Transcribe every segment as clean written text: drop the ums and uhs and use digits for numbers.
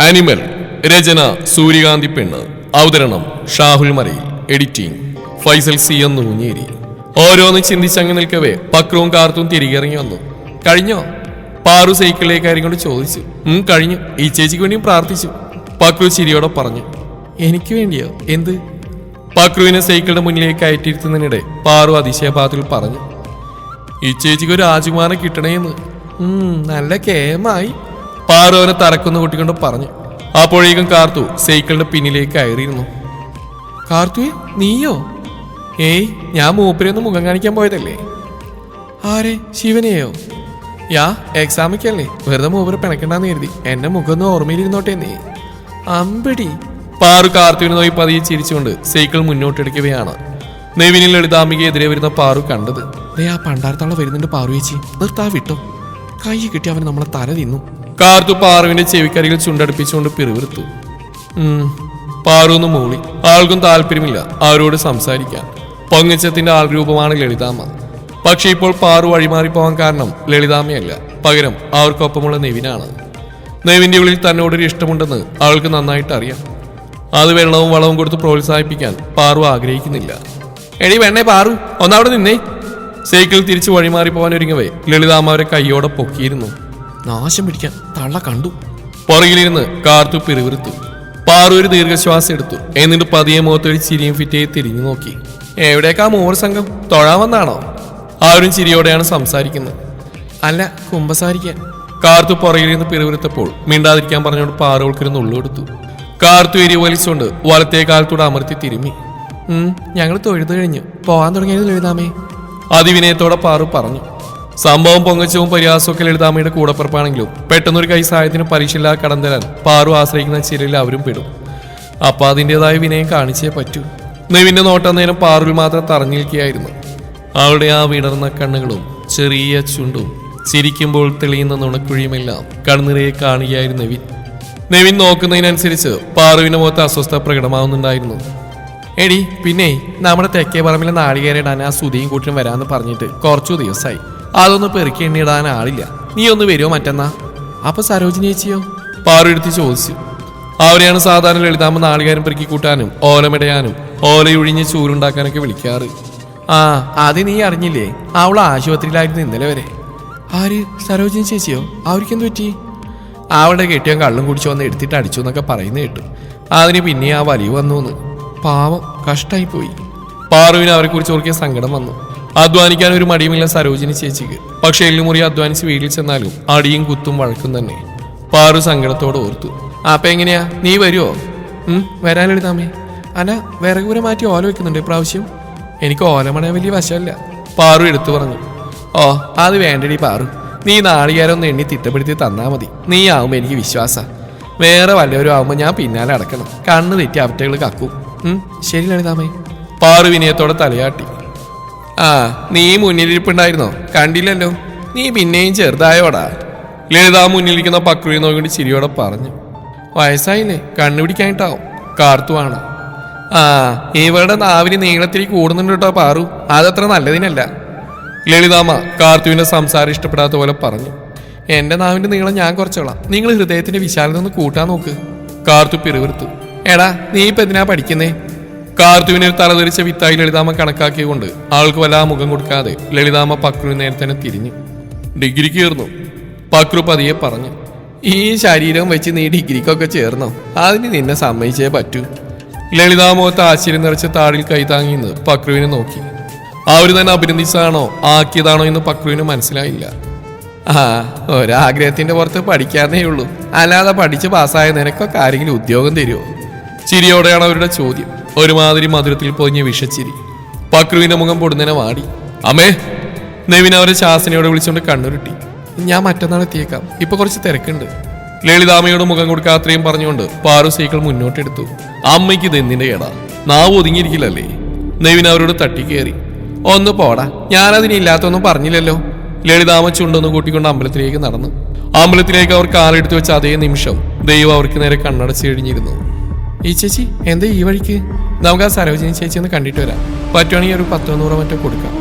Animal. രചന സൂര്യകാന്തി പെണ്ണ്. അവതരണം ഷാഹുൽ മറയിൽ. എഡിറ്റിംഗ് ഫൈസൽ സി എന്ന് ഊഞ്ഞേരി. ഓരോന്ന് ചിന്തിച്ചങ്ങ് നിൽക്കവേ പക്രവും കാർത്തും തിരികെ ഇറങ്ങി വന്നു. കഴിഞ്ഞോ? പാറു സൈക്കിളിലേക്കാരും കൊണ്ട് ചോദിച്ചു. കഴിഞ്ഞു. ഈ ചേച്ചിക്ക് വേണ്ടിയും പ്രാർത്ഥിച്ചു. പക്രു ചിരിയോടെ പറഞ്ഞു. എനിക്ക് വേണ്ടിയോ? എന്ത്? പക്രുവിനെ സൈക്കിളിന്റെ മുന്നിലേക്ക് കയറ്റിയിരുത്തുന്നതിനിടെ പാറു അതിശയപാത്തിൽ പറഞ്ഞു. ഈ ചേച്ചിക്ക് ഒരു രാജകുമാരനെ കിട്ടണേന്ന്. നല്ല കേമായി. പാറു അവനെ തറക്കുന്ന കൂട്ടിക്കൊണ്ട് പറഞ്ഞു. അപ്പോഴേക്കും കാർത്തു സൈക്കിളിന്റെ പിന്നിലേക്ക് കയറിയിരുന്നു. കാർത്തുവേ, നീയോ? ഏയ്, ഞാൻ മൂപ്പരെയൊന്ന് മുഖം കാണിക്കാൻ പോയതല്ലേ. ആരെ? ശിവനെയോ? എക്സാമൊക്കെയല്ലേ, വെറുതെ മൂപ്പര് പിണക്കണ്ടെന്ന് കരുതി. എന്റെ മുഖം ഒന്ന് ഓർമ്മയിലിരുന്നോട്ടെ നീ. അമ്പടി. പാറു കാർത്തുവിനെ നോക്കി പതിയെ ചിരിച്ചുകൊണ്ട് സൈക്കിൾ മുന്നോട്ടെടുക്കുകയാണ്. നെവിനിൽ ലളിതാംബികയെതിരെ വരുന്ന പാറു കണ്ടത്. ആ പണ്ടാരത്താളെ വരുന്നുണ്ട് പാറു ചേച്ചി, നിർത്താ വിട്ടോ. കൈ കിട്ടി അവൻ നമ്മളെ തല തിന്നു. കാർത്തു പാറുവിന്റെ ചെവിക്കരികൾ ചുണ്ടടുപ്പിച്ചുകൊണ്ട് പിറുവിറുത്തു. പാറുന്ന് മൂളി. ആൾക്കും താല്പര്യമില്ല അവരോട് സംസാരിക്കാൻ. പൊങ്ങച്ചത്തിന്റെ ആൾരൂപമാണ് ലളിതാമ്മ. പക്ഷെ ഇപ്പോൾ പാറു വഴിമാറിപ്പോവാൻ കാരണം ലളിതാമ്മയല്ല, പകരം അവർക്കൊപ്പമുള്ള നെവിനാണ്. നെവിന്റെ ഉള്ളിൽ തന്നോടൊരു ഇഷ്ടമുണ്ടെന്ന് അവൾക്ക് നന്നായിട്ട് അറിയാം. അത് വെള്ളവും വളവും കൊടുത്ത് പ്രോത്സാഹിപ്പിക്കാൻ പാറു ആഗ്രഹിക്കുന്നില്ല. എടി വേണേ പാറു, ഒന്നവിടെ നിന്നേ. സൈക്കിൾ തിരിച്ച് വഴിമാറിപ്പോവാൻ ഒരുങ്ങവേ ലളിതാമ്മ അവരെ കൈയോടെ പൊക്കിയിരുന്നു. നാശം പിടിക്കാൻ തള്ള കണ്ടു. പുറകിലിരുന്ന് കാർത്തു പിറുവിറുത്തു. പാറു ഒരു ദീർഘശ്വാസം എടുത്തു. എന്നിട്ട് പതിയെ മുഖത്തൊരു ചിരിയും ഫിറ്റയെ തിരിഞ്ഞു നോക്കി. എവിടേക്കാ മൂവർ സംഘം? തൊഴാമെന്നാണോ? ആരും ചിരിയോടെയാണ് സംസാരിക്കുന്നത്. അല്ല, കുമ്പസാരിക്കാൻ. കാർത്തു പുറകിലിരുന്ന് പിറുവിറുത്തപ്പോൾ മിണ്ടാതിരിക്കാൻ പറഞ്ഞുകൊണ്ട് പാറുകൾക്കൊരു നുള്ളെടുത്തു. കാർത്തു എരി വലിച്ചുകൊണ്ട് വലത്തേ കാലത്തൂടെ അമർത്തി തിരുമ്മി. ഞങ്ങൾ തൊഴുതു കഴിഞ്ഞു, പോകാൻ തുടങ്ങിയത് ലളിതാമേ. അതിവിനയത്തോടെ പാറു പറഞ്ഞു. സംഭവം പൊങ്ങച്ചവും പരിഹാസമൊക്കെ ലളിതാമ്മയുടെ കൂടപ്പുറപ്പാണെങ്കിലും പെട്ടെന്നൊരു കൈ സഹായത്തിന് പരീക്ഷയില്ലാതെ കടം തരാൻ പാറു ആശ്രയിക്കുന്ന ചിലരിൽ അവരും പെടും. അപ്പൊ അതിൻ്റെതായ വിനയം കാണിച്ചേ പറ്റൂ. നെവിന്റെ നോട്ടം നേരം പാറുവിൽ മാത്രം തറഞ്ഞിരിക്കുകയായിരുന്നു. അവളുടെ ആ വിടർന്ന കണ്ണുകളും ചെറിയ ചുണ്ടും ചിരിക്കുമ്പോൾ തെളിയുന്ന നുണക്കുഴിയുമെല്ലാം കണ്ണുനിറയെ കാണുകയായിരുന്നു നെവിൻ. നെവിൻ നോക്കുന്നതിനനുസരിച്ച് പാറുവിന്റെ മുഖത്ത് അസ്വസ്ഥ പ്രകടമാവുന്നുണ്ടായിരുന്നു. എടി, പിന്നെ നമ്മുടെ തെക്കേ പറമ്പിലെ നാളികേരിടാൻ ആ സുധിയും കൂട്ടിനും വരാമെന്ന് പറഞ്ഞിട്ട് കുറച്ചു ദിവസമായി. അതൊന്ന് പെറുക്കി എണ്ണിയിടാൻ ആളില്ല. നീ ഒന്ന് വരുമോ മറ്റന്നാ? അപ്പൊ സരോജിനി ചേച്ചിയോ? പാറു എടുത്ത് ചോദിച്ചു. അവരെയാണ് സാധാരണ ലളിതാമ്മ നാളികേരം പെറുക്കി കൂട്ടാനും ഓലമിടയാനും ഓലയൊഴിഞ്ഞ് ചൂരുണ്ടാക്കാനൊക്കെ വിളിക്കാറ്. അത് നീ അറിഞ്ഞില്ലേ? അവൾ ആശുപത്രിയിലായിരുന്നു ഇന്നലെ വരെ. ആര്? സരോജിനി ചേച്ചിയോ? അവർക്കെന്ത് പറ്റി? അവളുടെ കെട്ടിയാൻ കള്ളും കുടിച്ചു വന്ന് എടുത്തിട്ട് അടിച്ചു എന്നൊക്കെ പറയുന്നത് കേട്ടു. അതിന് പിന്നെ ആ വലിയ വന്നു. പാവം, കഷ്ടായിപ്പോയി. പാറുവിന് അവരെ കുറിച്ച് ഓർക്കിയ സങ്കടം വന്നു. അധ്വാനിക്കാൻ ഒരു മടിയുമില്ല സരോജിനി ചേച്ചിക്ക്. പക്ഷെ എല്ലുമുറി അധ്വാനിച്ച് വീട്ടിൽ ചെന്നാലും അടിയും കുത്തും വഴക്കും തന്നെ. പാറു സങ്കടത്തോടെ ഓർത്തു. അപ്പൊ എങ്ങനെയാ, നീ വരുമോ? വരാൻ എഴുതാമേ. അല്ല, വിറകുപുര മാറ്റി ഓല വെക്കുന്നുണ്ട് ഇപ്രാവശ്യം. എനിക്ക് ഓലമണ വലിയ വശമല്ല. പാറു എടുത്തു പറഞ്ഞു. അത് വേണ്ടടി പാറു, നീ നാളികേരം ഒന്ന് എണ്ണി തിട്ടപ്പെടുത്തി തന്നാ മതി. നീ ആവുമ്പോ എനിക്ക് വിശ്വാസ. വേറെ വല്ലവരും ആവുമ്പോ ഞാൻ പിന്നാലെ അടക്കണം. കണ്ണ് തെറ്റി അവറ്റകൾ കക്കും. ശരി ലളിതാമേ. പാറു വിനയത്തോടെ തലയാട്ടി. നീ മുന്നിലിരിപ്പുണ്ടായിരുന്നോ? കണ്ടില്ലല്ലോ. നീ പിന്നെയും ചെറുതായോടാ. ലളിത മുന്നിലിരിക്കുന്ന പക്രുവിനെ നോക്കിയിട്ട് ചിരിയോടെ പറഞ്ഞു. വയസ്സായില്ലേ, കണ്ണുപിടിക്കാനിട്ടാവും. കാർത്തുവാണ്. ഇവരുടെ നാവിന് നീളത്തിൽ കൂടുന്നുണ്ട് കേട്ടോ പാറു. അതത്ര നല്ലതിനല്ല. ലളിതാമ്മ കാർത്തുവിന്റെ സംസാരം ഇഷ്ടപ്പെടാത്ത പോലെ പറഞ്ഞു. എന്റെ നാവിന്റെ നീളം ഞാൻ കുറച്ചോളാം. നിങ്ങൾ ഹൃദയത്തിന്റെ വിശാലത ഒന്ന് കൂട്ടാൻ നോക്ക്. കാർത്തു പിറുവിറുത്തു. എടാ, നീ ഇപ്പൊ എന്തിനാ പഠിക്കുന്നേ? കാർത്തുവിനെ തലതെറിച്ച വിത്തായി ലളിതാമ്മ കണക്കാക്കിയതുകൊണ്ട് ആൾക്ക് വല്ല മുഖം കൊടുക്കാതെ ലളിതാമ്മ പക്രുവിന് നേരെ തന്നെ തിരിഞ്ഞു. ഡിഗ്രിക്ക് ചേർന്നു. പക്രു പതിയെ പറഞ്ഞു. ഈ ശരീരം വെച്ച് നീ ഡിഗ്രിക്കൊക്കെ ചേർന്നോ? അതിന് നിന്നെ സമ്മതിച്ചേ പറ്റൂ. ലളിതാമ്മത്തെ ആശ്ചര്യം നിറച്ച് താടിൽ കൈതാങ്ങിന്ന് പക്രുവിനെ നോക്കി. അവര് തന്നെ അഭിനന്ദിച്ചതാണോ ആക്കിയതാണോ എന്ന് പക്രുവിന് മനസ്സിലായില്ല. ഒരാഗ്രഹത്തിന്റെ പുറത്ത് പഠിക്കാന്നേ ഉള്ളൂ. അല്ലാതെ പഠിച്ച് പാസ്സായ നിനക്കൊക്കെ ആരെങ്കിലും ഉദ്യോഗം തരുമോ? ചിരിയോടെയാണ് അവരുടെ ചോദ്യം. ഒരുമാതിരി മധുരത്തിൽ പൊതിഞ്ഞ വിഷച്ചിരി. പക്രുവിന്റെ മുഖം പൊടുന്നതിനെ വാടി. അമ്മേ. നെവിൻ അവരെ ശാസനയോടെ വിളിച്ചുകൊണ്ട് കണ്ണുരുട്ടി. ഞാൻ മറ്റന്നാൾ എത്തിയേക്കാം, ഇപ്പൊ കുറച്ച് തിരക്കുണ്ട്. ലളിതാമ്മയോട് മുഖം കൊടുക്കാത്രയും പറഞ്ഞുകൊണ്ട് പാറു സൈക്കിൾ മുന്നോട്ടെടുത്തു. അമ്മയ്ക്ക് ഇത് എന്തിന്റെ കേടാ? നാവ് ഒതുങ്ങിയിരിക്കില്ലല്ലേ? നെവിൻ അവരോട് തട്ടിക്കേറി. ഒന്ന് പോടാ, ഞാനതിനില്ലാത്തൊന്നും പറഞ്ഞില്ലല്ലോ. ലളിതാമ്മ ചുണ്ടൊന്ന് കൂട്ടിക്കൊണ്ട് അമ്പലത്തിലേക്ക് നടന്നു. അമ്പലത്തിലേക്ക് അവർ കാലെടുത്ത് വെച്ച അതേ നിമിഷം ദൈവം അവർക്ക് നേരെ കണ്ണടച്ച് കഴിഞ്ഞിരുന്നു. ഈ ചേച്ചി എന്താ ഈ വഴിക്ക്? നമുക്ക് ആ സരോജിനി ചേച്ചി ഒന്ന് കണ്ടിട്ട് വരാം. പറ്റുവാണെങ്കിൽ ഒരു 10-100 മറ്റോ കൊടുക്കാം.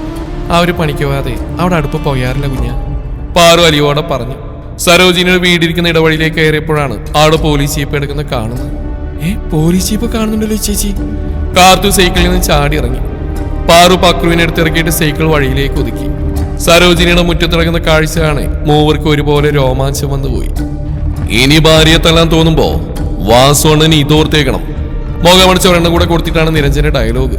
ആ ഒരു പണിക്ക് പോകാതെ അവിടെ അടുപ്പ് പോയാറില്ല കുഞ്ഞ. പാറു അലിയോടെ പറഞ്ഞു. സരോജിനിയുടെ വീടിരിക്കുന്ന ഇടവഴിയിലേക്ക് കയറിയപ്പോഴാണ് അവിടെ പോലീസ് ജീപ്പ് എടുക്കുന്നത് കാണുന്നത്. പോലീസ് ജീപ്പ് കാണുന്നുണ്ടല്ലോ ചേച്ചി. കാർത്തു സൈക്കിളിൽ നിന്ന് ചാടി ഇറങ്ങി. പാറു പക്രുവിനെ എടുത്തിറക്കിയിട്ട് സൈക്കിൾ വഴിയിലേക്ക് ഒതുക്കി. സരോജിനിയുടെ മുറ്റത്തിറങ്ങുന്ന കാഴ്ചയാണ് മൂവർക്ക് ഒരുപോലെ രോമാഞ്ചം വന്നുപോയി. ഇനി ഭാര്യയെ തല്ലാൻ തോന്നുമ്പോ വാസുണ്ണന് ഇതോർത്തേക്കണം. മുഖമടിച്ച ഒരെണ്ണം കൂടെ കൊടുത്തിട്ടാണ് നിരഞ്ജന്റെ ഡയലോഗ്.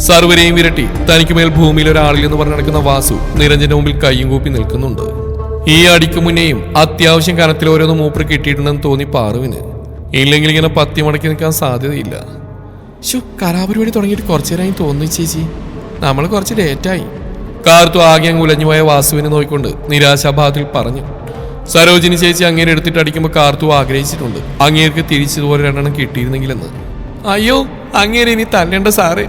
സർവരെയും വിരട്ടി തനിക്ക് മേൽ ഭൂമിയിൽ ഒരാളില്ലെന്ന് പറഞ്ഞു നടക്കുന്ന വാസു നിരഞ്ജന്റെ മുമ്പിൽ കയ്യും കൂപ്പി നിൽക്കുന്നുണ്ട്. ഈ അടിക്ക് മുന്നേയും അത്യാവശ്യം കനത്തിൽ ഓരോന്ന് മൂപ്പർ കിട്ടിയിട്ടുണ്ടെന്ന് തോന്നി പാറുവിന്. ഇല്ലെങ്കിൽ ഇങ്ങനെ പത്തി മടക്കി നിൽക്കാൻ സാധ്യതയില്ല. കലാപരിപാടി തുടങ്ങിയിട്ട് കുറച്ചു നേരമായി തോന്നുന്നു ചേച്ചി. നമ്മൾ കുറച്ച് ലേറ്റായി. കാർത്തു ആകെ അങ്ങ് ഉലഞ്ഞുപോയ വാസുവിനെ നോക്കിക്കൊണ്ട് നിരാശാഭാവത്തിൽ പറഞ്ഞു. സരോജിനി ചേച്ചി അങ്ങേരെ എടുത്തിട്ട് അടിക്കുമ്പോൾ കാർത്തു ആഗ്രഹിച്ചിട്ടുണ്ട് അങ്ങേർക്ക് തിരിച്ചതുപോലെ രണ്ടെണ്ണം കിട്ടിയിരുന്നെങ്കിലെന്ന്. അയ്യോ, അങ്ങേരെ ഇനി തല്ലേണ്ട സാറേ.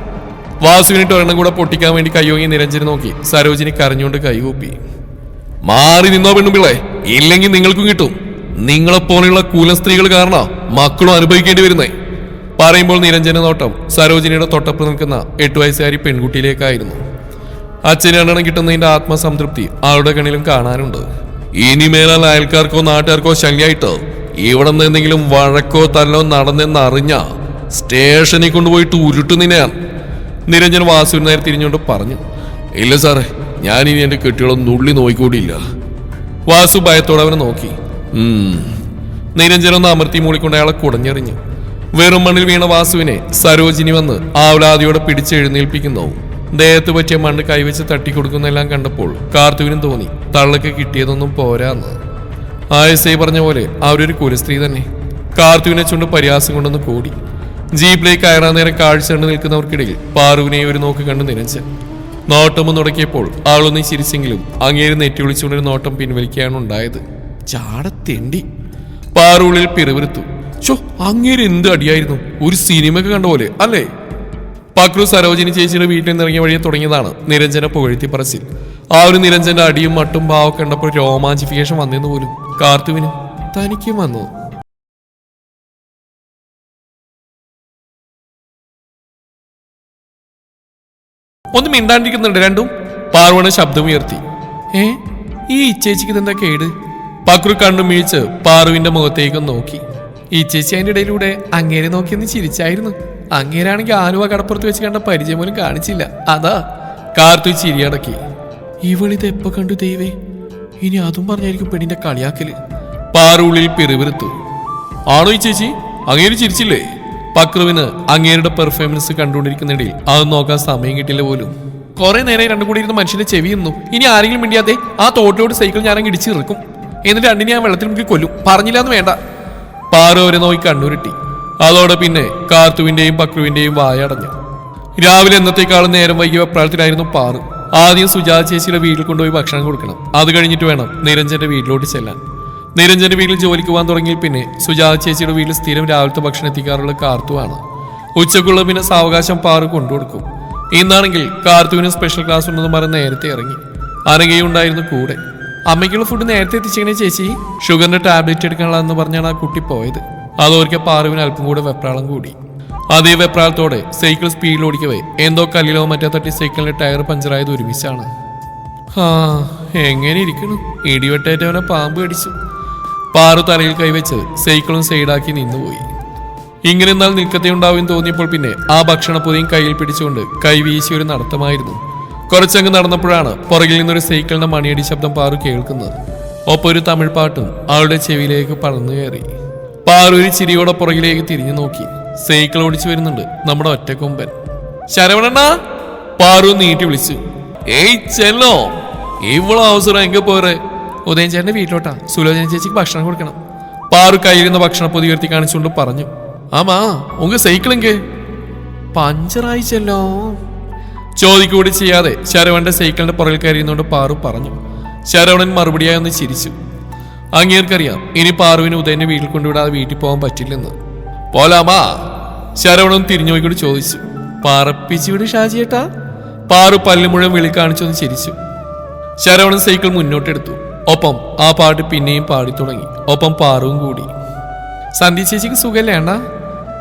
വാസുവിനിട്ട് ഒരെണ്ണം കൂടെ പൊട്ടിക്കാൻ വേണ്ടി കയ്യോങ്ങി നിരഞ്ജനെ നോക്കി സരോജിനി കരഞ്ഞുകൊണ്ട് കൈകൂപ്പി. മാറി നിന്നോ പെണ്ണുപിള്ളേ, ഇല്ലെങ്കിൽ നിങ്ങൾക്കും കിട്ടും. നിങ്ങളെപ്പോലെയുള്ള കൂല സ്ത്രീകൾ കാരണം മക്കളും അനുഭവിക്കേണ്ടി വരുന്നേ. പറയുമ്പോൾ നിരഞ്ജന നോട്ടം സരോജിനിയുടെ തൊട്ടപ്പ് നിൽക്കുന്ന 8 വയസ്സുകാരി പെൺകുട്ടിയിലേക്കായിരുന്നു. അച്ഛന് രണ്ടെണ്ണം കിട്ടുന്നതിന്റെ ആത്മസംതൃപ്തി അവളുടെ കണ്ണിലും കാണാനുണ്ട്. ഇനിമേലാൽ അയൽക്കാർക്കോ നാട്ടുകാർക്കോ ശല്യായിട്ട് ഇവിടെ നിന്ന് എന്തെങ്കിലും വഴക്കോ തല്ലോ നടന്നെന്നറിഞ്ഞ സ്റ്റേഷനിൽ കൊണ്ടുപോയിട്ട് ഉരുട്ടുന്നിനാൻ. നിരഞ്ജൻ വാസുവിന് നേരെ തിരിഞ്ഞുകൊണ്ട് പറഞ്ഞു. ഇല്ല സാറേ, ഞാനിനി എന്റെ കെട്ടികളൊന്നും നുള്ളി നോക്കിക്കൂടിയില്ല. വാസു ഭയത്തോടെ അവനെ നോക്കി. നിരഞ്ജനൊന്ന് അമർത്തി മൂളിക്കൊണ്ട് അയാളെ കുടഞ്ഞെറിഞ്ഞു. വെറും മണ്ണിൽ വീണ വാസുവിനെ സരോജിനി വന്ന് ആവലാതിയോടെ പിടിച്ചെഴുന്നേൽപ്പിക്കുന്നു. ദേഹത്ത് പറ്റിയ മണ്ണ് കൈവച്ച് തട്ടിക്കൊടുക്കുന്നെല്ലാം കണ്ടപ്പോൾ കാർത്തുവിനും തോന്നി തള്ളക്ക് കിട്ടിയതൊന്നും പോരാന്ന്. ആയസൈ പറഞ്ഞ പോലെ അവരൊരു കുലസ്ത്രീ തന്നെ. കാർത്തുവിനെ ചുണ്ട് പരിഹാസം കൊണ്ടൊന്ന് കൂടി. ജീപ്പിലേക്ക് കയറാൻ നേരം കാഴ്ച കണ്ട് നിൽക്കുന്നവർക്കിടയിൽ പാറുവിനെ ഒരു നോക്ക് കണ്ട് നിരഞ്ജൻ. നോട്ടമൊന്ന് തുടക്കിയപ്പോൾ അവളൊന്ന് ചിരിച്ചെങ്കിലും അങ്ങേര് നെറ്റി വിളിച്ചുകൊണ്ടൊരു നോട്ടം പിൻവലിക്കുകയാണ് ഉണ്ടായത്. ചാടത്തെണ്ടി. പാറുള്ളിൽ പിറുവിറുത്തു. അങ്ങേര് എന്ത് അടിയായിരുന്നു, ഒരു സിനിമയൊക്കെ കണ്ട പോലെ അല്ലേ? പക്രു സരോജിനി ചേച്ചിയുടെ വീട്ടിൽ നിന്നിറങ്ങിയ വഴിയെ തുടങ്ങിയതാണ് നിരഞ്ജനെ പുകഴ്ത്തി പറച്ചിൽ. ആ ഒരു നിരഞ്ജന്റെ അടിയും മട്ടും ഭാവം കണ്ടപ്പോൾ രോമാഞ്ചിഫിക്കേഷൻ വന്നെന്ന് പോലും കാർത്തുവിനും തനിക്കും വന്നു. ഒന്നും മിണ്ടാണ്ടിരിക്കുന്നുണ്ട് രണ്ടും. പാർവണ ശബ്ദമുയർത്തി. ഈ ചേച്ചിക്ക് ഇതെന്താ കേട്? പക്രു കണ്ടും വീഴ്ച് പാറുവിന്റെ മുഖത്തേക്കും നോക്കി. ഈ ചേച്ചി അതിന്റെ ഇടയിലൂടെ അങ്ങേരെ നോക്കിയെന്ന് ചിരിച്ചായിരുന്നു. അങ്ങേരാണെങ്കിൽ ആലുവ കടപ്പുറത്ത് വെച്ച് കണ്ട പരിചയം പോലും കാണിച്ചില്ല. അതാ. കാർത്തു ചിരിയടക്കി. ഇവളിത് എപ്പോ കണ്ടു ദൈവേ? ഇനി അതും പറഞ്ഞായിരിക്കും പെണ്ണിന്റെ കളിയാക്കല്. പാറുള്ളിൽ പിറുവിറുത്തു. ആണോ ഈ ചേച്ചി? അങ്ങേര് ചിരിച്ചില്ലേ? പക്രുവിന് അങ്ങേരുടെ പെർഫോമൻസ് കണ്ടുകൊണ്ടിരിക്കുന്നിടയിൽ അത് നോക്കാൻ സമയം കിട്ടില്ല പോലും. കുറെ നേരം രണ്ടും കൂടി ഇരുന്ന് മനുഷ്യന്റെ ചെവിയുന്നു. ഇനി ആരെങ്കിലും മിണ്ടിയാതെ ആ തോട്ടിലോട് സൈക്കിൾ ഞാനങ്ങ് ഇടിച്ചു നിൽക്കും. എന്നിട്ട് രണ്ടിനെ ഞാൻ വെള്ളത്തിൽ മുക്കി കൊല്ലും. പറഞ്ഞില്ലാന്ന് വേണ്ട. പാറു അവരെ നോക്കി കണ്ണുരുട്ടി. അതോടെ പിന്നെ കാർത്തുവിന്റെയും പക്രുവിന്റെയും വായടഞ്ഞു. രാവിലെ എന്നത്തേക്കാളും നേരം വൈകിയ വെപ്രാളത്തിലായിരുന്നു പാറു. ആദ്യം സുജാത ചേച്ചിയുടെ വീട്ടിൽ കൊണ്ടുപോയി ഭക്ഷണം കൊടുക്കണം. അത് കഴിഞ്ഞിട്ട് വേണം നിരഞ്ജന്റെ വീട്ടിലോട്ട് ചെല്ലാൻ. നിരഞ്ജന്റെ വീട്ടിൽ ജോലിക്ക് പോകാൻ തുടങ്ങിയ പിന്നെ സുജാത ചേച്ചിയുടെ വീട്ടിൽ സ്ഥിരം രാവിലത്തെ ഭക്ഷണം എത്തിക്കാറുള്ള കാർത്തുവാണ്. ഉച്ചക്കുള്ള പിന്നെ സാവകാശം പാറു കൊണ്ടുകൊടുക്കും. ഇന്നാണെങ്കിൽ കാർത്തുവിന് സ്പെഷ്യൽ ക്ലാസ് ഉണ്ടെന്ന് പറഞ്ഞ് നേരത്തെ ഇറങ്ങി. അനഘയും ഉണ്ടായിരുന്നു കൂടെ. അമ്മയ്ക്കുള്ള ഫുഡ് നേരത്തെ എത്തിച്ചേക്കണേ ചേച്ചി, ഷുഗറിന്റെ ടാബ്ലറ്റ് എടുക്കാനുള്ളതെന്ന് പറഞ്ഞാണ് ആ കുട്ടി പോയത്. അതോർക്കെ പാറുവിന് അല്പം കൂടെ വെപ്രാളം കൂടി. അതേ വെപ്രാളത്തോടെ സൈക്കിൾ സ്പീഡിൽ ഓടിക്കവേ എന്തോ കല്ലിലോ മറ്റോ തട്ടി സൈക്കിളിന്റെ ടയർ പഞ്ചറായത് ഒരുമിച്ചാണ്. എങ്ങനെ ഇരിക്കണു? ഇടിവെട്ടേറ്റവനെ പാമ്പ് കടിച്ചു. പാറു തലയിൽ കൈവച്ച് സൈക്കിളും സൈഡാക്കി നിന്നുപോയി. ഇങ്ങനെ എന്നാൽ നിൽക്കത്തെ ഉണ്ടാവും തോന്നിയപ്പോൾ പിന്നെ ആ ഭക്ഷണപ്പൊതിയും കയ്യിൽ പിടിച്ചുകൊണ്ട് കൈവീശിയൊരു നടത്തമായിരുന്നു. കുറച്ചങ്ങ് നടന്നപ്പോഴാണ് പുറകിൽ നിന്നൊരു സൈക്കിളിന്റെ മണിയടി ശബ്ദം പാറു കേൾക്കുന്നത്. ഒപ്പം ഒരു തമിഴ് പാട്ടും അവളുടെ ചെവിയിലേക്ക് പറന്നു കയറി. പാറു ഒരു ചിരിയോടെ പുറകിലേക്ക് തിരിഞ്ഞു നോക്കി. സൈക്കിൾ ഓടിച്ചു വരുന്നുണ്ട് നമ്മുടെ ഒറ്റക്കൊമ്പൻ. ശരവണണ്ണ! പാറു നീട്ടി വിളിച്ചു. ഏയ് ചെല്ലോ, ഇവളോ അവസരം എങ്ക പോരെ? ഉദയൻ ചേട്ടന്റെ വീട്ടിലോട്ടാ, സുലോചന ചേച്ചിക്ക് ഭക്ഷണം കൊടുക്കണം. പാറു കയ്യിരുന്ന ഭക്ഷണ പൊതി ഉയർത്തി കാണിച്ചുകൊണ്ട് പറഞ്ഞു. ആമാ ഉങ്ക സൈക്കിളെങ്ക പഞ്ചറായി ചെല്ലോ. ചോദിക്കൂടി ചെയ്യാതെ ശരവണന്റെ സൈക്കിളിന്റെ പുറകിൽ കയറിയുന്നോണ്ട് പാറു പറഞ്ഞു. ശരവണൻ മറുപടിയായി ഒന്ന് ചിരിച്ചു. അങ്ങേർക്കറിയാം ഇനി പാറുവിന് ഉദയന്റെ വീട്ടിൽ കൊണ്ടുവിടാതെ വീട്ടിൽ പോകാൻ പറ്റില്ലെന്ന്. പോലാമാ? ശരവണൻ തിരിഞ്ഞു പോയിക്കൂടി ചോദിച്ചു. പറപ്പിച്ചുവിട് ഷാജിയേട്ടാ. പാറു പല്ല് മുഴുവൻ വിളി കാണിച്ചൊന്ന് ചിരിച്ചു. ശരവണൻ സൈക്കിൾ മുന്നോട്ടെടുത്തു. ഒപ്പം ആ പാട്ട് പിന്നെയും പാടി തുടങ്ങി. ഒപ്പം പാറുവും കൂടി. സന്ധ്യ ചേച്ചിക്ക് സുഖല്ലേ അണ്ണ?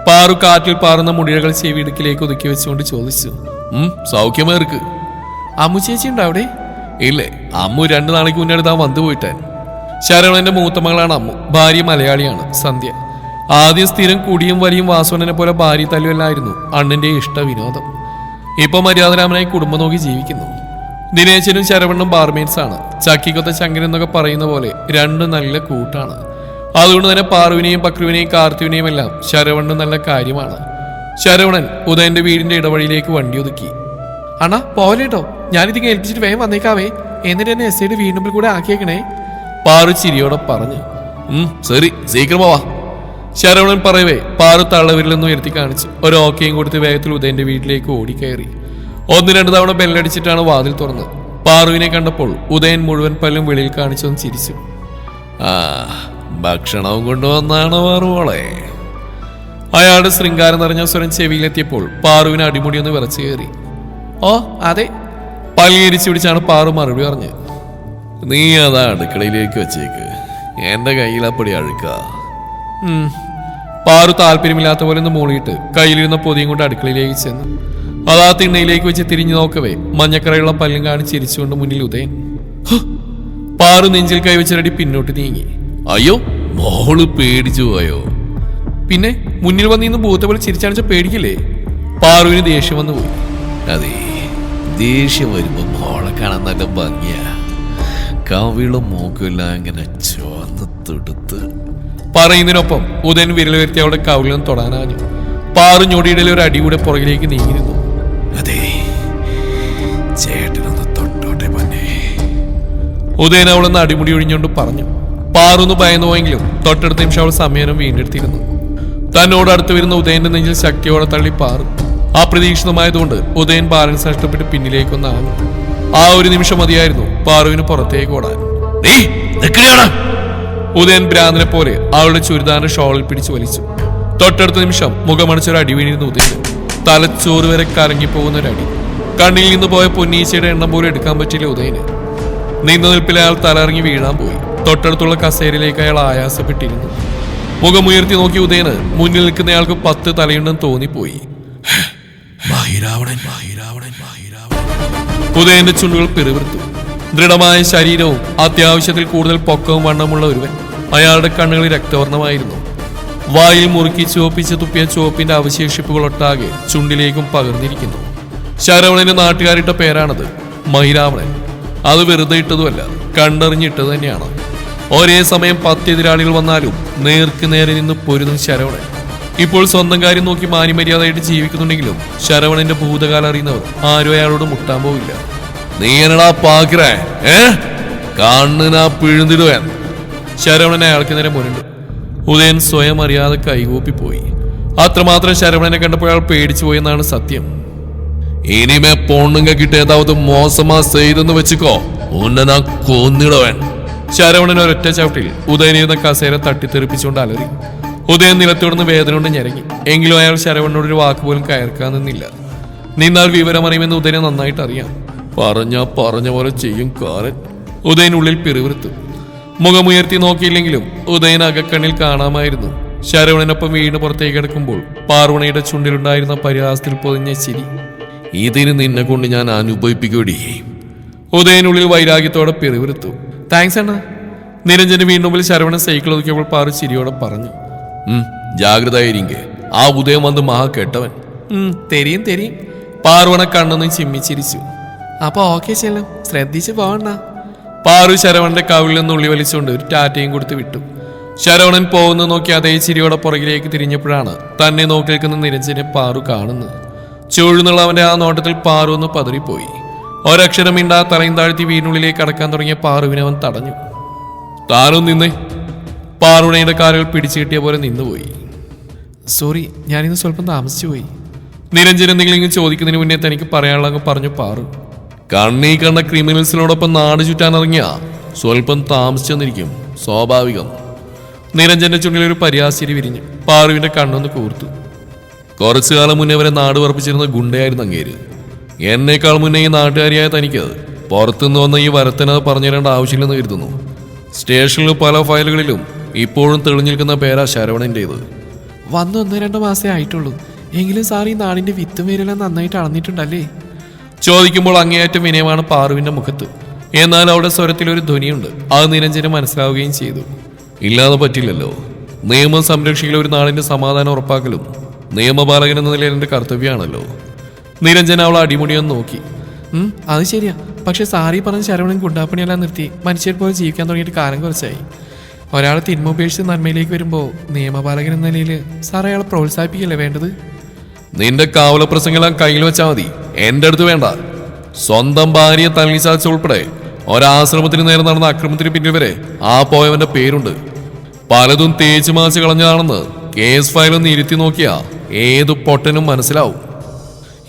പാറു കാറ്റിൽ പാറുന്ന മുടികൾ ചെവിയിടുക്കിലേക്ക് ഒതുക്കി വെച്ചുകൊണ്ട് ചോദിച്ചു. സൗഖ്യമേർക്ക്. അമ്മു ചേച്ചി ഉണ്ടോ അവിടെ? ഇല്ലേ, അമ്മു 2 നാளைക്ക് മുന്നേ താൻ വന്നു പോയിട്ടാൻ. ശരവണന്റെ മൂത്ത മകളാണ് അമ്മു. ഭാര്യ മലയാളിയാണ്, സന്ധ്യ. ആദ്യം സ്ഥിരം കുടിയും വലിയും വാസുവണ്ണനെ പോലെ ഭാര്യ തല്ലുവല്ലായിരുന്നു അണ്ണന്റെ ഇഷ്ട വിനോദം. ഇപ്പൊ മര്യാദരാമനായി കുടുംബം നോക്കി ജീവിക്കുന്നു. ദിനേശനും ശരവണ്ണും ബാർമേറ്റ്സ് ആണ്. ചക്കിക്കൊത്ത ചങ്കൻ എന്നൊക്കെ പറയുന്ന പോലെ രണ്ടും നല്ല കൂട്ടാണ്. അതുകൊണ്ട് തന്നെ പാറുവിനെയും പക്രുവിനെയും കാർത്തുവിനെയും എല്ലാം ശരവണ്ണൻ നല്ല കാര്യമാണ്. ശരവണൻ ഉദയന്റെ വീടിന്റെ ഇടവഴിയിലേക്ക് വണ്ടി ഒതുക്കി. അണ്ണാ പോലേട്ടോ, ഞാനിതിങ്ങനെ ഏൽപ്പിച്ചിട്ട് വേഗം വന്നേക്കാവേ, എന്നിട്ട് എന്നെ എസ് ഐയുടെ വീടിനുമ്പിൽ കൂടെ ആക്കിയേക്കണേ, പാറു ചിരിയോടെ പറഞ്ഞു. ശരി, സീക്രമാവാ. ശരവണൻ പറയവേ പാറു തള്ളവിരലൊന്നും ഉയർത്തി കാണിച്ച് ഒരു ഓക്കെയും കൊടുത്ത് വേഗത്തിൽ ഉദയന്റെ വീട്ടിലേക്ക് ഓടിക്കയറി. 1-2 തവണ ബെല്ലടിച്ചിട്ടാണ് വാതിൽ തുറന്നത്. പാറുവിനെ കണ്ടപ്പോൾ ഉദയൻ മുഴുവൻ പല്ലും വെളിയിൽ കാണിച്ചൊന്ന് ചിരിച്ചു. ഭക്ഷണവും കൊണ്ടുവന്നാണ് പാറുവോളെ. അയാളുടെ ശൃംഗാരം നിറഞ്ഞ സ്വരം ചെവിയിലെത്തിയപ്പോൾ പാറുവിന് അടിമുടിയൊന്ന് വിറച്ചു കയറി. ഓ അതെ, പല്ലിരിച്ചു പിടിച്ചാണ് പാറു മറുപടി പറഞ്ഞ്. നീ അതാ അടുക്കളയിലേക്ക് വെച്ചേക്ക്, എന്റെ കയ്യിലപ്പടി അഴുക്ക. പാറു താല്പര്യമില്ലാത്ത പോലെ ഒന്ന് മൂളിയിട്ട് കയ്യിലിരുന്ന പൊതിയും കൊണ്ട് അടുക്കളയിലേക്ക് ചെന്നു. അതാ തിണ്ണയിലേക്ക് വെച്ച് തിരിഞ്ഞു നോക്കവേ മഞ്ഞക്കറയുള്ള പല്ലും കാണിച്ച് ചിരിച്ചുകൊണ്ട് മുന്നിൽ ഉദയൻ. പാറു നെഞ്ചിൽ കൈവച്ചരടി പിന്നോട്ട് നീങ്ങി. അയ്യോ, മോള് പേടിച്ചു പോയോ? പിന്നെ മുന്നിൽ വന്നിന്ന് ഭൂത്തെ പോലെ ചിരിച്ചാണിച്ച പേടിക്കില്ലേ? പാറുവിന് ദേഷ്യം വന്നു പോയി. അതെ, ദേഷ്യം വരുമ്പോ മോളെ കാണാൻ നല്ല ഭംഗിയാ. കവിളും മൂക്കില്ല അങ്ങനെ ചോന്ന് തൊടുത്ത് പറയുന്നതിനൊപ്പം ഉദയൻ വിരൽ വരുത്തി അവളുടെ കവിളിലും തൊടാനാഞ്ഞു. പാറു ഞൊടിയിടയിൽ ഒരു അടി കൂടെ പുറകിലേക്ക് നീങ്ങിയിരുന്നു. അതെ, ചേട്ടനൊന്ന് തൊട്ടോട്ടെ പൊന്നെ. ഉദയൻ അവളൊന്ന് അടിമുടി ഒഴിഞ്ഞുകൊണ്ട് പറഞ്ഞു. പാറൊന്ന് ഭയന്നു പോയെങ്കിലും തൊട്ടടുത്ത നിമിഷം അവൾ സമയം വീണ്ടെടുത്തിരുന്നു. തന്നോട് അടുത്ത് വരുന്ന ഉദയന്റെ നെഞ്ചിൽ ശക്തിയോടെ തള്ളി പാറു. അപ്രതീക്ഷിതമായതുകൊണ്ട് ഉദയൻ ബാലൻസ് നഷ്ടപ്പെട്ട് പിന്നിലേക്കൊന്ന് ആഞ്ഞു. ആ ഒരു നിമിഷം മതിയായിരുന്നു പാറുവിന് പുറത്തേക്ക് ഓടാൻ. ഉദയൻ ഭ്രാന്തനെ പോലെ അവളുടെ ചുരിദാറിന്റെ ഷോളിൽ പിടിച്ചു വലിച്ചു. തൊട്ടടുത്ത നിമിഷം മുഖമണിച്ചൊരു അടി വീണിരുന്നു ഉദയന്. തലച്ചോറ് വരെ കറങ്ങിപ്പോകുന്ന ഒരടി. കണ്ണിൽ നിന്ന് പോയ പൊന്നീച്ചയുടെ എണ്ണം പോലും എടുക്കാൻ പറ്റില്ല ഉദയന്. നിന്ന നിൽപ്പിൽ അയാൾ തലയിറങ്ങി വീഴാൻ പോയി. തൊട്ടടുത്തുള്ള കസേരയിലേക്ക് അയാൾ ആയാസപ്പെട്ടിരുന്നു. മുഖമുയർത്തി നോക്കി ഉദയന് മുന്നിൽ നിൽക്കുന്നയാൾക്ക് 10 തലയുണ്ടെന്ന് തോന്നിപ്പോയി. ഉദയന്റെ ചുണ്ടുകൾ പിറുവിറുത്തു. ദൃഢമായ ശരീരവും അത്യാവശ്യത്തിൽ കൂടുതൽ പൊക്കവും വണ്ണമുള്ള ഒരുവൻ. അയാളുടെ കണ്ണുകളിൽ രക്തവർണ്ണമായിരുന്നു. വായിൽ മുറുക്കി ചുവപ്പിച്ച് തുപ്പിയ ചുവപ്പിന്റെ അവശേഷിപ്പുകൾ ഒട്ടാകെ ചുണ്ടിലേക്കും പകർന്നിരിക്കുന്നു. ശരവണന്റെ നാട്ടുകാരിട്ട പേരാണത്, മഹിരാവണൻ. അത് വെറുതെ ഇട്ടതുമല്ല, കണ്ടറിഞ്ഞിട്ടത് തന്നെയാണ്. ഒരേ സമയം 10 എതിരാളികൾ വന്നാലും നേർക്ക് നേരെ നിന്ന് പൊരുതും ശരവണൻ. ഇപ്പോൾ സ്വന്തം കാര്യം നോക്കി മാന്യമര്യാദയായിട്ട് ജീവിക്കുന്നുണ്ടെങ്കിലും ശരവണന്റെ ഭൂതകാലം അറിയുന്നവർ ആരും അയാളോട് മുട്ടാൻ പോവില്ല. നീ എന്നടാ പാക്കറേ, കണ്ണിനാ പിഴുതിടുവാൻ. ശരവണൻ അയാൾക്ക് നേരെ മുരണ്ടു. ഉദയൻ സ്വയം അറിയാതെ കൈകൂപ്പിപ്പോയി. അത്രമാത്രം ശരവണനെ കണ്ടപ്പോൾ അയാൾ പേടിച്ചു പോയെന്നാണ് സത്യം. ഇനിമേ പൊണ്ണുങ്ക കിട്ടേതാവത് മോശമാ ചെയ്തെന്ന് വെച്ചുക്കോ, ഉന്നനാ കൊന്നിടവൻ. ശരവണൻ ഒരൊറ്റ ചവിട്ടിൽ ഉദയനിരുന്ന കസേര തട്ടിത്തെറിപ്പിച്ചുകൊണ്ട് അലറി. ഉദയൻ നിലത്തോടുന്ന് വേദന കൊണ്ട് ഞെരങ്ങി. എങ്കിലും അയാൾ ശരവണനോടൊരു വാക്ക് പോലും കയർക്കാൻ നിന്നില്ല. നിന്നാൽ വിവരമറിയുമെന്ന് ഉദയനെ നന്നായിട്ട് അറിയാം. പറഞ്ഞ പോലെ ചെയ്യും കാരൻ. ഉദയനുള്ളിൽ പിറുവിറുത്തു. മുഖമുയർത്തി നോക്കിയില്ലെങ്കിലും ഉദയൻ അകക്കണ്ണിൽ കാണാമായിരുന്നു ശരവണനൊപ്പം വീണ് പുറത്തേക്ക് കിടക്കുമ്പോൾ പാർവണയുടെ ചുണ്ടിലുണ്ടായിരുന്ന പരിഹാസത്തിൽ പൊതിഞ്ഞ ചിരി. ഇതിന് നിന്നെ കൊണ്ട് ഞാൻ അനുഭവിപ്പിക്കൂടി. ഉദയനുള്ളിൽ വൈരാഗ്യത്തോടെ പിറുവിറുത്തു. താങ്ക്സ് അണ്ണ. നിരഞ്ജന്റെ വീടിന് മുമ്പിൽ ശരവണൻ സൈക്കിൾ ഒതുക്കിയപ്പോൾ പാറു ചിരിയോടെ പറഞ്ഞു. ജാഗ്രതയായിരിക്കെ, ആ ഉദയം വന്ന് മഹാ കെട്ടവൻ. തെരിയും. പാർവണ കണ്ണൊന്നും ചിമ്മിച്ചിരിച്ചു. അപ്പൊ ഓക്കെ ചെല്ലാം, ശ്രദ്ധിച്ചു പോവണ്ണ. പാറു ശരവണന്റെ കവിളിൽ നിന്ന് ഉള്ളി വലിച്ചുകൊണ്ട് ഒരു ടാറ്റയും കൊടുത്ത് വിട്ടു. ശരവണൻ പോകുന്ന നോക്കി അതേ ചിരിയോടെ പുറകിലേക്ക് തിരിഞ്ഞപ്പോഴാണ് തന്നെ നോക്കി നിൽക്കുന്ന നിരഞ്ജനെ പാറു കാണുന്നത്. ചൂഴ്ന്നുള്ള അവന്റെ ആ നോട്ടത്തിൽ പാറു ഒന്ന് പതറിപ്പോയി. ഒരക്ഷരം മിണ്ടാ തലയും താഴ്ത്തി വീടിനുള്ളിലേക്ക് അടക്കാൻ തുടങ്ങിയ പാറുവിനെ അവൻ തടഞ്ഞു. താനും നിന്നേ. പാറുണയുടെ കാലുകൾ പിടിച്ചു കിട്ടിയ പോലെ നിന്നുപോയി. സോറി, ഞാനിന്ന് സ്വല്പം താമസിച്ചു പോയി. നിരഞ്ജൻ എന്തെങ്കിലും ചോദിക്കുന്നതിന് മുന്നേ തനിക്ക് പറയാനുള്ള പറഞ്ഞു പാറു. കണ്ണീ കണ്ട ക്രിമിനൽസിനോടൊപ്പം നാട് ചുറ്റാനിറങ്ങിയ സ്വല്പം താമസിച്ചെന്നിരിക്കും, സ്വാഭാവികം. നിരഞ്ജന്റെ ചുണ്ടിൽ ഒരു പരിഹാസ്യരി വിരിഞ്ഞു. പാറുവിന്റെ കണ്ണൊന്ന് കൂർത്തു. കുറച്ചു കാലം മുന്നേ വരെ നാട് ഉറപ്പിച്ചിരുന്ന ഗുണ്ടയായിരുന്നു അങ്ങേര്. എന്നേക്കാൾ മുന്നേ ഈ നാട്ടുകാരിയായ തനിക്ക് പുറത്തുനിന്ന് വന്ന ഈ വരത്തനത് പറഞ്ഞു തരേണ്ട ആവശ്യമില്ലെന്ന് കരുതുന്നു. സ്റ്റേഷനിൽ പല ഫയലുകളിലും ഇപ്പോഴും തെളിഞ്ഞു നിൽക്കുന്ന പേരാ ശരവണൻ്റേത്. വന്ന് 1-2 മാസേ ആയിട്ടുള്ളൂ. എങ്കിലും സാർ ഈ നാടിന്റെ വിത്തും വേരെല്ലാം നന്നായിട്ട് അളന്നിട്ടുണ്ടല്ലേ? ചോദിക്കുമ്പോൾ അങ്ങേയറ്റം വിനയമാണ് പാറുവിന്റെ മുഖത്ത്. എന്നാൽ അവിടെ സ്വരത്തിലൊരു ധ്വനിയുണ്ട്. അത് നിരഞ്ജന് മനസ്സിലാവുകയും ചെയ്തു. ഇല്ലാതെ പറ്റില്ലല്ലോ. നിയമം സംരക്ഷിക്കൽ ഒരു നാടിന്റെ സമാധാനം ഉറപ്പാക്കലും നിയമപാലകൻ എന്ന നിലയിൽ എന്റെ കർത്തവ്യമാണല്ലോ. നിരഞ്ജൻ അവളെ അടിമുടിയൊന്ന് നോക്കി. അത് ശരിയാ. പക്ഷെ സാറി പറഞ്ഞ ശരവണൻ ഗുണ്ടാപ്പണിയെല്ലാം നിർത്തി മനുഷ്യർ പോലെ ജീവിക്കാൻ തുടങ്ങിയിട്ട് കാലം കുറച്ചായി. ഒരാൾ തിന്മ ഉപേക്ഷിച്ച് നന്മയിലേക്ക് വരുമ്പോൾ നിയമപാലകൻ എന്ന നിലയിൽ സാർ അയാളെ പ്രോത്സാഹിപ്പിക്കല്ലേ വേണ്ടത്? നിന്റെ കാവലപ്രസംഗെല്ലാം കയ്യിൽ വെച്ചാൽ മതി, എന്റെ അടുത്ത് വേണ്ട. സ്വന്തം ഭാര്യയെ തള്ളി സാധിച്ച ഉൾപ്പെടെ ഒരാശ്രമത്തിന് നേരെ നടന്ന അക്രമത്തിന് പിന്നിൽ വരെ ആ പോയവന്റെ പേരുണ്ട്. പലതും തേച്ചു മാച്ച് കളഞ്ഞതാണെന്ന് കേസ് ഫയലൊന്ന് ഇരുത്തി നോക്കിയാ ഏത് പൊട്ടനും മനസ്സിലാവും.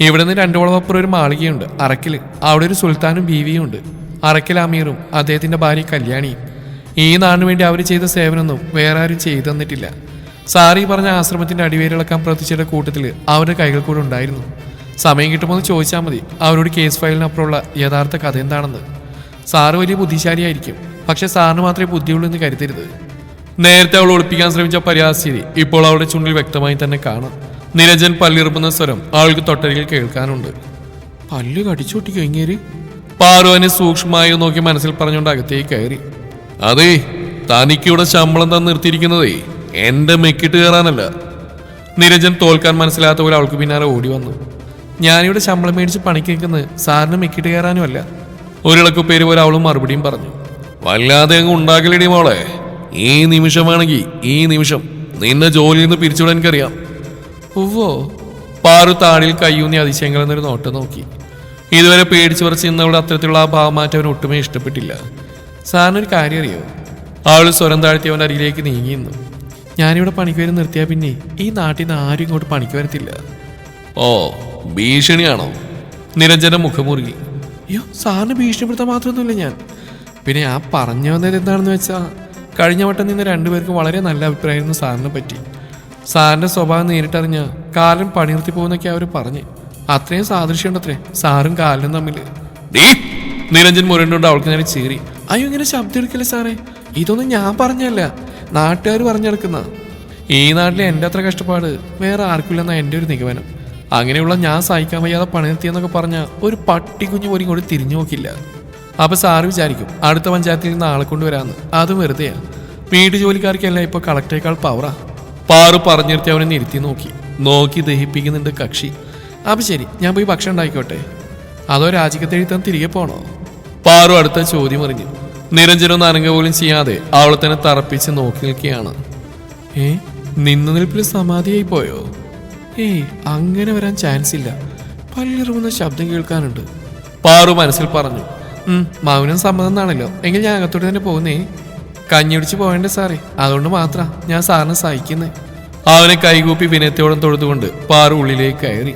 ഇവിടെ നിന്ന് 2 വളവപ്പുറം ഒരു മാളികയുണ്ട് അറക്കില്. അവിടെ ഒരു സുൽത്താനും ബീവിയും ഉണ്ട്. അറക്കിൽ അമീറും അദ്ദേഹത്തിന്റെ ഭാര്യ കല്യാണിയും. ഈ നാടിനു വേണ്ടി അവർ ചെയ്ത സേവനമൊന്നും വേറെ ആരും ചെയ്തു തന്നിട്ടില്ല. സാറി പറഞ്ഞ ആശ്രമത്തിന്റെ അടിവേരിളക്കാൻ പ്രവർത്തിച്ചയുടെ കൂട്ടത്തിൽ അവരുടെ കൈകൾ കൂടെ ഉണ്ടായിരുന്നു. സമയം കിട്ടുമ്പോൾ ചോദിച്ചാൽ മതി അവരോട് കേസ് ഫയലിനപ്പുറമുള്ള യഥാർത്ഥ കഥ എന്താണെന്ന്. സാറ് വലിയ ബുദ്ധിശാലിയായിരിക്കും, പക്ഷെ സാറിന് മാത്രമേ ബുദ്ധിയുള്ളൂ എന്ന് കരുതരുത്. നേരത്തെ അവൾ ഒളിപ്പിക്കാൻ ശ്രമിച്ച പരാസ്ഥിതി ഇപ്പോൾ അവളുടെ ചുണ്ടിൽ വ്യക്തമായി തന്നെ കാണാം. നിരഞ്ജൻ പല്ലിറുപ്പുന്ന സ്വരം ആൾക്ക് തൊട്ടരികിൽ കേൾക്കാനുണ്ട്. പല്ല് കടിച്ചോട്ടിക്കോ ഇങ്ങേര്? പാറുവിനെ സൂക്ഷ്മമായി നോക്കി മനസ്സിൽ പറഞ്ഞുകൊണ്ട് അകത്തേക്ക് കയറി. അതേ, തനിക്കിവിടെ ശമ്പളം തന്നെ നിർത്തിയിരിക്കുന്നതേ എന്റെ മെക്കിട്ട് കയറാനല്ല. നിരഞ്ജൻ തോൽക്കാൻ മനസ്സിലാത്ത പോലെ അവൾക്ക് പിന്നാലെ ഓടി വന്നു. ഞാനിവിടെ ശമ്പളം മേടിച്ച് പണിക്ക് നിൽക്കുന്നത് സാറിന് മെക്കിട്ട് കയറാനുമല്ല. ഒരിളക്കു പേര് പോലെ അവളും മറുപടിയും പറഞ്ഞു. വല്ലാതെ അങ്ങ് ഉണ്ടാക്കലടി മോളെ. ഈ നിമിഷമാണെങ്കിൽ ഈ നിമിഷം നിന്നെ ജോലിയിൽ നിന്ന് പിരിച്ചുവിടാൻ എനിക്കറിയാം. ഉവ്വോ? പാറു താടിയിൽ കയ്യൂന്നി അതിശയങ്ങൾ എന്നൊരു നോട്ടം നോക്കി. ഇതുവരെ പേടിച്ചു പറിച്ച് ഇന്നവിടെ അത്തരത്തിലുള്ള ആ ഭാവം മാറ്റം അവന് ഒട്ടുമേ ഇഷ്ടപ്പെട്ടില്ല. സാറിനൊരു കാര്യം അറിയോ? അവൾ സ്വരം താഴ്ത്തി അവൻ്റെ അരിയിലേക്ക് നീങ്ങിയിരുന്നു. ഞാനിവിടെ പണിക്ക് വരെ നിർത്തിയാൽ പിന്നെ ഈ നാട്ടിൽ നിന്ന് ആരും ഇങ്ങോട്ട് പണിക്ക് വരത്തില്ല. ഓ, ഭീഷണിയാണോ? നിരഞ്ജന മുഖമുറുകി. അയ്യോ, സാറിന് ഭീഷണിപ്പെടുത്താൻ മാത്രമൊന്നുമില്ല ഞാൻ. പിന്നെ ഞാൻ പറഞ്ഞു വന്നത് എന്താണെന്ന് വെച്ചാൽ കഴിഞ്ഞ വട്ടം നിന്ന് 2 പേർക്ക് വളരെ നല്ല അഭിപ്രായമായിരുന്നു സാറിനെ പറ്റി. സാറിന്റെ സ്വഭാവം നേരിട്ടറിഞ്ഞ കാലൻ പണി നിർത്തി പോകുന്നൊക്കെ അവർ പറഞ്ഞ്. അത്രയും സാദൃശ്യമുണ്ടത്രേ സാറും കാലനും തമ്മിൽ. നിരഞ്ജൻ മുരണ്ടുകൊണ്ട് അവൾക്ക് നേരെ ചീറി. അയ്യോ, ഇങ്ങനെ ശബ്ദം എടുക്കല്ലേ സാറേ, ഇതൊന്നും ഞാൻ പറഞ്ഞല്ല, നാട്ടുകാർ പറഞ്ഞെടുക്കുന്ന. ഈ നാട്ടിലെ എൻ്റെ അത്ര കഷ്ടപ്പാട് വേറെ ആർക്കില്ലെന്ന എൻ്റെ ഒരു നിഗമനം. അങ്ങനെയുള്ള ഞാൻ സഹിക്കാൻ വയ്യാതെ പണി നിർത്തിയെന്നൊക്കെ പറഞ്ഞാൽ ഒരു പട്ടിക്കുഞ്ഞു പോലും കൂടി തിരിഞ്ഞു നോക്കില്ല. അപ്പൊ സാറ് വിചാരിക്കും അടുത്ത പഞ്ചായത്തിൽ നിന്ന് ആളെ കൊണ്ടുവരാന്ന്. അത് വെറുതെയാ. വീട്ടു ജോലിക്കാർക്കല്ല ഇപ്പൊ കളക്ടറേക്കാൾ പവറാ. പാറു പറഞ്ഞു നിർത്തി അവനെ നിർത്തി നോക്കി ദഹിപ്പിക്കുന്നുണ്ട് കക്ഷി. അപ്പൊ ശരി, ഞാൻ പോയി ഭക്ഷണം ഉണ്ടായിക്കോട്ടെ, അതോ രാജിക്കത്തെഴുത്താൻ തിരികെ പോണോ? പാറു അടുത്ത ചോദ്യം അറിഞ്ഞു. നിരഞ്ജനൊന്നും അനങ്ങ പോലും ചെയ്യാതെ അവളെ തന്നെ തറപ്പിച്ച് നോക്കി നിൽക്കുകയാണ്. നിന്നു നിൽപ്പിൽ സമാധിയായി പോയോ? അങ്ങനെ വരാൻ ചാൻസ് ഇല്ല, പല്ലിറുന്ന ശബ്ദം കേൾക്കാനുണ്ട്, പാറു മനസ്സിൽ പറഞ്ഞു. മൗനം സമ്മതം എന്നാണല്ലോ, എങ്കിൽ ഞാൻ അകത്തോട്ട് തന്നെ പോകുന്നേ. കഞ്ഞി പിടിച്ച് പോകണ്ടേ സാറേ, അതുകൊണ്ട് മാത്രം ഞാൻ സാറിനെ സഹിക്കുന്നേ. അവനെ കൈകൂപ്പി വിനയത്തോടും തൊഴുതുകൊണ്ട് പാറു ഉള്ളിലേക്ക് കയറി.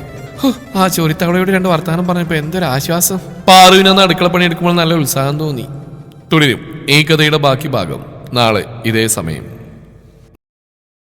ആ ചോരിത്തവളയോട് 2 വർത്താനം പറഞ്ഞപ്പോ എന്തൊരാശ്വാസം. പാറുവിനൊന്ന് അടുക്കള പണി എടുക്കുമ്പോൾ നല്ല ഉത്സാഹം തോന്നി. തുടരും ഈ കഥയുടെ ബാക്കി ഭാഗം നാളെ ഇതേ സമയം.